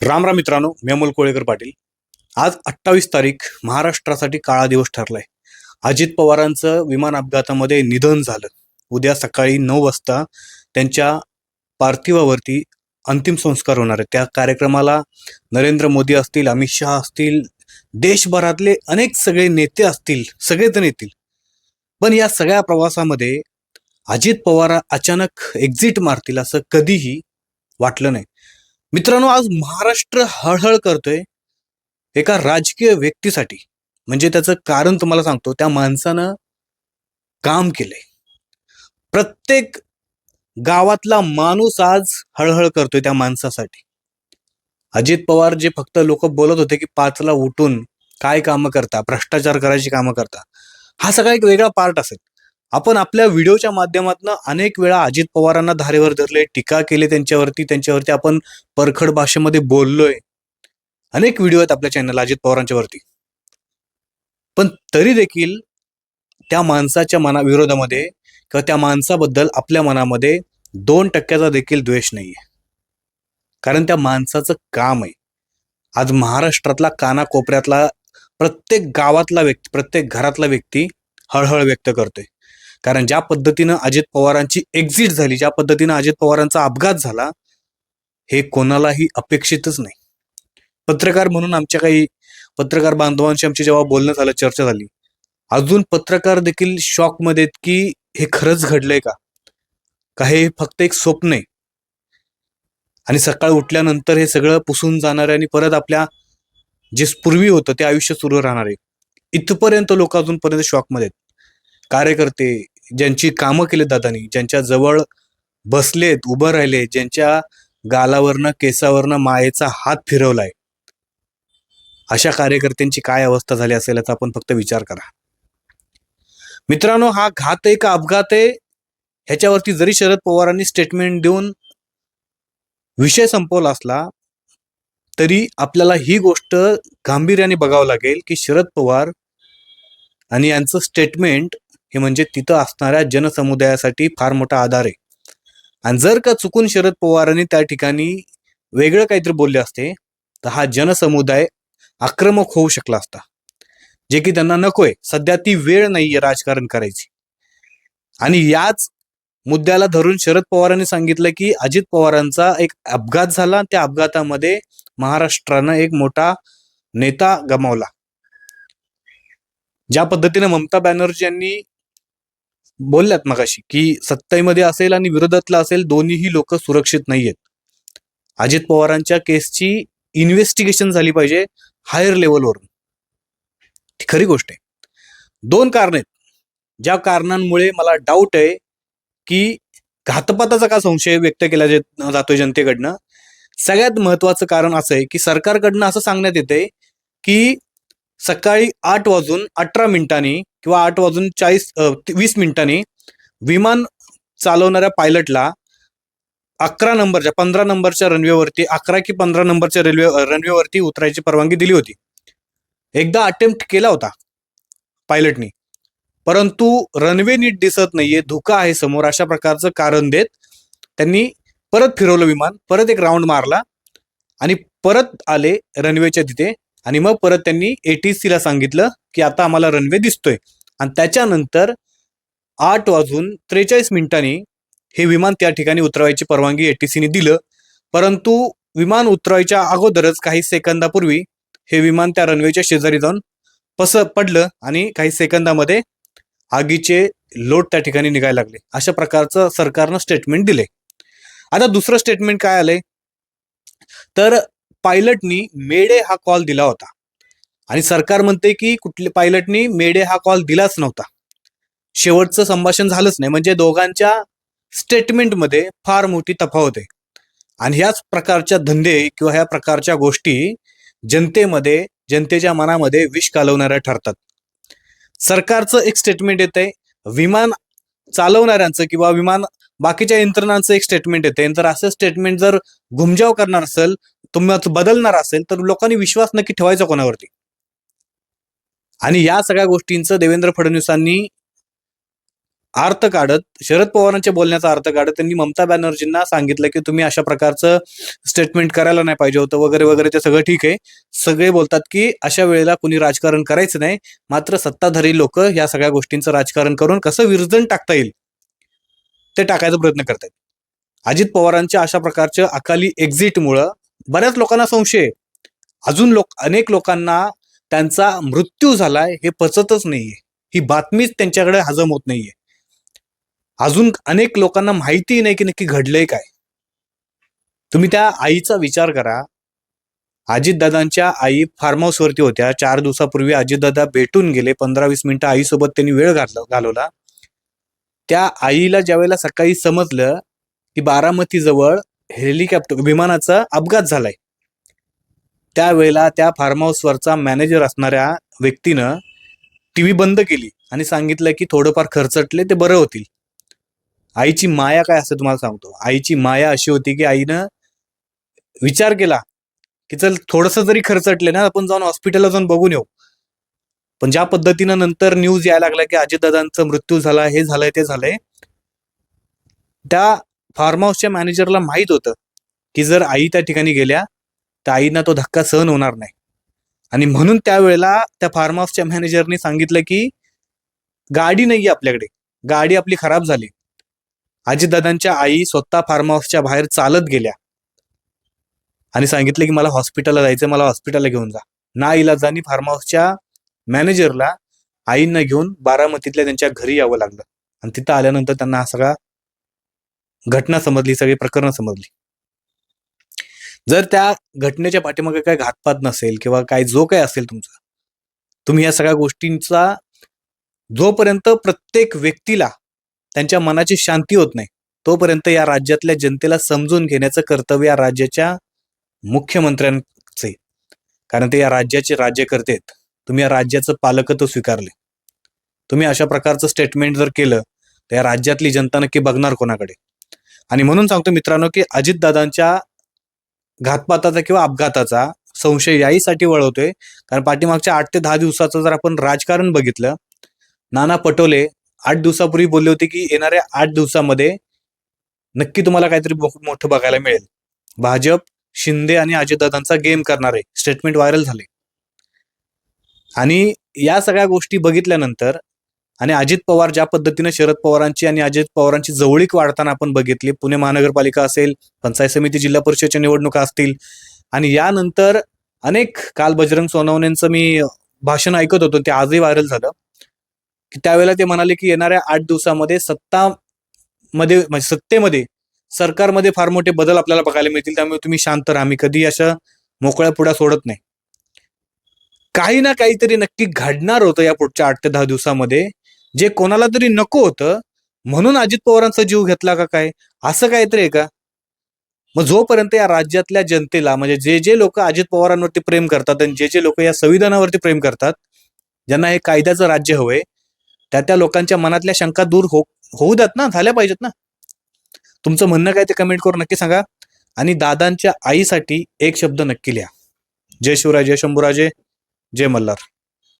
राम राम मित्रांनो, मी अमोल कोळेकर पाटील. आज 28 तारीख महाराष्ट्रासाठी काळा दिवस ठरलाय. अजित पवारांचं विमान अपघातामध्ये निधन झालं. उद्या सकाळी 9 वाजता त्यांच्या पार्थिवावरती अंतिम संस्कार होणार आहेत. त्या कार्यक्रमाला नरेंद्र मोदी असतील, अमित शहा असतील, देशभरातले अनेक सगळे नेते असतील, सगळेजण येतील. पण या सगळ्या प्रवासामध्ये अजित पवार अचानक एक्झिट मारतील असं कधीही वाटलं नाही. मित्रांनो, आज महाराष्ट्र हळहळ करतोय एका राजकीय व्यक्तीसाठी. म्हणजे त्याचं कारण तुम्हाला सांगतो. त्या माणसानं काम केलंय. प्रत्येक गावातला माणूस आज हळहळ करतोय त्या माणसासाठी. अजित पवार जे फक्त लोक बोलत होते की 5ला उठून काय कामं करता, भ्रष्टाचार करायची कामं करता, हा सगळा एक वेगळा पार्ट असेल. आपण आपल्या व्हिडिओच्या माध्यमातून अनेक वेळा अजित पवारांना धारेवर धरले, टीका केली त्यांच्यावरती आपण परखड भाषेमध्ये बोललोय. अनेक व्हिडिओ आहेत आपल्या चॅनलला अजित पवारांच्या वरती. पण तरी देखील त्या माणसाच्या विरोधामध्ये किंवा त्या माणसाबद्दल आपल्या मनामध्ये 2% देखील द्वेष नाहीये. कारण त्या माणसाचं काम आहे. आज महाराष्ट्रातला कानाकोपऱ्यातला प्रत्येक गावातला व्यक्ती, प्रत्येक घरातला व्यक्ती हळहळ व्यक्त करतोय. कारण ज्या पद्धतीनं अजित पवारांची एक्झिट झाली, ज्या पद्धतीनं अजित पवारांचा अपघात झाला, हे कोणालाही अपेक्षितच नाही. पत्रकार म्हणून आमच्या काही पत्रकार बांधवांशी आमची जेव्हा बोलणं झालं, चर्चा झाली, अजून पत्रकार देखील शॉकमध्ये आहेत की हे खरंच घडलंय का हे फक्त एक स्वप्न आहे आणि सकाळी उठल्यानंतर हे सगळं पुसून जाणार आहे आणि परत आपल्या जे पूर्वी होतं ते आयुष्य सुरू राहणार आहे. इथपर्यंत लोक अजूनपर्यंत शॉकमध्ये आहेत. कार्यकर्ते ज्यांची कामं केली दादानी, ज्यांच्या जवळ बसलेत, उभं राहिले, ज्यांच्या गालावरनं केसावरनं मायेचा हात फिरवलाय, अशा कार्यकर्त्यांची काय अवस्था झाली असेल याचा आपण फक्त विचार करा. मित्रांनो, हा घात आहे का अपघात आहे ह्याच्यावरती जरी शरद पवारांनी स्टेटमेंट देऊन विषय संपवला असला तरी आपल्याला ही गोष्ट गांभीर्याने बघावं लागेल की शरद पवार आणि यांचं स्टेटमेंट हे म्हणजे तिथं असणाऱ्या जनसमुदायासाठी फार मोठा आधार आहे. आणि जर का चुकून शरद पवारांनी त्या ठिकाणी वेगळं काहीतरी बोलले असते तर हा जनसमुदाय आक्रमक होऊ शकला असता, जे की त्यांना नकोय. सध्या ती वेळ नाहीये राजकारण करायची. आणि याच मुद्द्याला धरून शरद पवारांनी सांगितलं की अजित पवारांचा एक अपघात झाला, त्या अपघातामध्ये महाराष्ट्रानं एक मोठा नेता गमावला. ज्या पद्धतीने ममता बॅनर्जी यांनी बोलल्यात मगाशी की सत्तेमध्ये असेल आणि विरोधातला असेल, दोन्हीही लोक सुरक्षित नाहीयेत. अजित पवारांच्या केसची इन्व्हेस्टिगेशन झाली पाहिजे हायर लेवलवरून. ती खरी गोष्ट आहे. 2 कारण आहेत ज्या कारणांमुळे मला डाऊट आहे की घातपाताचा का संशय व्यक्त केला जातोय जनतेकडनं. सगळ्यात महत्वाचं कारण असं आहे की सरकारकडनं असं सांगण्यात येतंय की सकाळी 8:18 किंवा 8:20 विमान चालवणाऱ्या पायलटला 15 नंबरच्या रनवेवरती 11 की 15 नंबरच्या रनवेवरती उतरायची परवानगी दिली होती. एकदा अटेम्प्ट केला होता पायलटनी, परंतु रनवे नीट दिसत नाहीये, धोका आहे समोर, अशा प्रकारचं कारण देत त्यांनी परत फिरवलं विमान, परत एक राऊंड मारला आणि परत आले रनवेच्या तिथे. आणि मग परत त्यांनी ATC ला सांगितलं की आता आम्हाला रनवे दिसतोय. आणि त्याच्यानंतर 8:43 हे विमान त्या ठिकाणी उतरवायची परवानगी ATC ने दिलं. परंतु विमान उतरवायच्या अगोदरच काही सेकंदापूर्वी हे विमान त्या रनवेच्या शेजारी जाऊन पडलं आणि काही सेकंदामध्ये आगीचे लोट त्या ठिकाणी निघायला लागले. अशा प्रकारचं सरकारनं स्टेटमेंट दिले. आता दुसरं स्टेटमेंट काय आलंय तर पायलटनी मेडे हा कॉल दिला होता आणि सरकार म्हणते की कुठल्या पायलटनी मेडे हा कॉल दिलाच नव्हता. शेवटचं संभाषण झालंच नाही. म्हणजे दोघांच्या स्टेटमेंटमध्ये फार मोठी तफावत आहे. आणि ह्याच प्रकारच्या धंदे किंवा ह्या प्रकारच्या गोष्टी जनतेच्या मनामध्ये विष घालवणाऱ्या ठरतात. सरकारचं एक स्टेटमेंट येतंय, विमान चालवणाऱ्यांचं किंवा विमान बाकीच्या यंत्रणांचं एक स्टेटमेंट येते. तर असं स्टेटमेंट जर घुमजाव करणार असेल, तुम्हाला बदलणार असेल, तर लोकांनी विश्वास नक्की ठेवायचा कोणावरती. आणि या सगळ्या गोष्टींचं देवेंद्र फडणवीसांनी अर्थ काढत, शरद पवारांच्या बोलण्याचा अर्थ काढत त्यांनी ममता बॅनर्जींना सांगितलं की तुम्ही अशा प्रकारचं स्टेटमेंट करायला नाही पाहिजे होतं वगैरे वगैरे. ते सगळं ठीक आहे. सगळे बोलतात की अशा वेळेला कुणी राजकारण करायचं नाही, मात्र सत्ताधारी लोक या सगळ्या गोष्टींचं राजकारण करून कसं विरजण टाकता येईल ते टाकायचा प्रयत्न करतात. अजित पवारांच्या अशा प्रकारच्या अकाली एक्झिटमुळं बऱ्याच लोकांना संशय आहे. अजून अनेक लोकांना त्यांचा मृत्यू झालाय हे पचतच नाहीये, ही बातमीच त्यांच्याकडे हजम होत नाहीये. अजून अनेक लोकांना माहिती नाही की नक्की घडलंय काय. तुम्ही त्या आईचा विचार करा. अजितदादांच्या आई फार्म हाऊसवरती होत्या. 4 दिवसापूर्वी अजितदादा भेटून गेले. 15-20 मिनिटं आईसोबत त्यांनी वेळ घालवला. त्या आईला ज्यावेळेला सकाळी समजलं की बारामतीजवळ हेलिकॉप्टर विमानाचा अपघात झालाय, त्यावेळेला त्या फार्म हाऊसवरचा मॅनेजर असणाऱ्या व्यक्तीनं टीव्ही बंद केली आणि सांगितलं की थोडंफार खर्चटले ते बरं होतील. आईची माया काय असं तुम्हाला सांगतो. आईची माया अशी होती की आईनं विचार केला की चल थोडंसं जरी खर्चटले ना, आपण जाऊन हॉस्पिटलला जाऊन बघून येऊ. पण ज्या पद्धतीनं नंतर न्यूज यायला लागला की अजितदादांचा मृत्यू झाला, हे झालंय ते झालंय, त्या फार्म हाऊसच्या मॅनेजरला माहित होतं की जर आई त्या ठिकाणी गेल्या तर आईना तो धक्का सहन होणार नाही. आणि म्हणून त्यावेळेला त्या फार्म हाऊसच्या मॅनेजरने सांगितलं की गाडी नाहीये आपल्याकडे, गाडी आपली खराब झाली. अजितदादांच्या आई स्वतः फार्म हाऊसच्या बाहेर चालत गेल्या आणि सांगितलं की मला हॉस्पिटलला जायचं, मला हॉस्पिटलला घेऊन जा. ना इलाजानी फार्म हाऊसच्या मॅनेजरला आईंना घेऊन बारामतीतल्या त्यांच्या घरी यावं लागलं. आणि तिथं आल्यानंतर त्यांना हा सगळा घटना समजली, सगळी प्रकरण समजली. जर त्या घटनेच्या पाठीमागे काय घातपात नसेल किंवा काय जो काय असेल तुमचा, तुम्ही या सगळ्या गोष्टींचा जोपर्यंत प्रत्येक व्यक्तीला त्यांच्या मनाची शांती होत नाही तोपर्यंत या राज्यातल्या जनतेला समजून घेण्याचं कर्तव्य या राज्याच्या मुख्यमंत्र्यांचे, कारण ते या राज्याचे राज्यकर्ते आहेत. तुम्ही या राज्याचं पालकत्व स्वीकारले. तुम्ही अशा प्रकारचं स्टेटमेंट जर केलं तर या राज्यातली जनता नक्की बघणार कोणाकडे. आणि म्हणून सांगतो मित्रांनो की अजितदादांच्या घातपाताचा किंवा अपघाताचा संशय याहीसाठी वळवतोय कारण पाठीमागच्या 8 ते 10 दिवसाचं जर आपण राजकारण बघितलं, नाना पटोले 8 दिवसापूर्वी बोलले होते की येणाऱ्या 8 दिवसामध्ये नक्की तुम्हाला काहीतरी मोठं बघायला मिळेल. भाजप, शिंदे आणि अजितदादांचा गेम करणार आहे, स्टेटमेंट व्हायरल झाले. आणि या सगळ्या गोष्टी बघितल्यानंतर आणि अजित पवार ज्या पद्धतीने शरद पवारांची आणि अजित पवारांची जवळीक वाढताना आपण बघितली, पुणे महानगरपालिका असेल, पंचायत समिती, जिल्हा परिषदेच्या निवडणुका असतील, आणि यानंतर अनेक काल बजरंग सोनवणेंचं मी भाषण ऐकत होतो, ते आजही व्हायरल झालं की त्यावेळेला ते म्हणाले की येणाऱ्या 8 दिवसामध्ये सत्तेमध्ये सरकारमध्ये फार मोठे बदल आपल्याला बघायला मिळतील, त्यामुळे तुम्ही शांत राहा, मी कधी अशा मोकळ्या पुढ्या सोडत नाही. काही ना काहीतरी नक्की घडणार होतं या पुढच्या 8 ते 10 दिवसामध्ये, जे कोणाला तरी नको होतं म्हणून अजित पवारांचा जीव घेतला का काय, असं काहीतरी आहे का. मग जोपर्यंत या राज्यातल्या जनतेला, म्हणजे जे लोक अजित पवारांवरती प्रेम करतात आणि जे लोक या संविधानावरती प्रेम करतात, ज्यांना हे कायद्याचं राज्य हवंय, त्या लोकांच्या मनातल्या शंका दूर होऊ द्यात ना, झाल्या पाहिजेत ना. तुमचं म्हणणं काय ते कमेंट करून नक्की सांगा. आणि दादांच्या आईसाठी एक शब्द नक्की लिहा. जय शिवराय, जय शंभूराजे, जय मल्हार.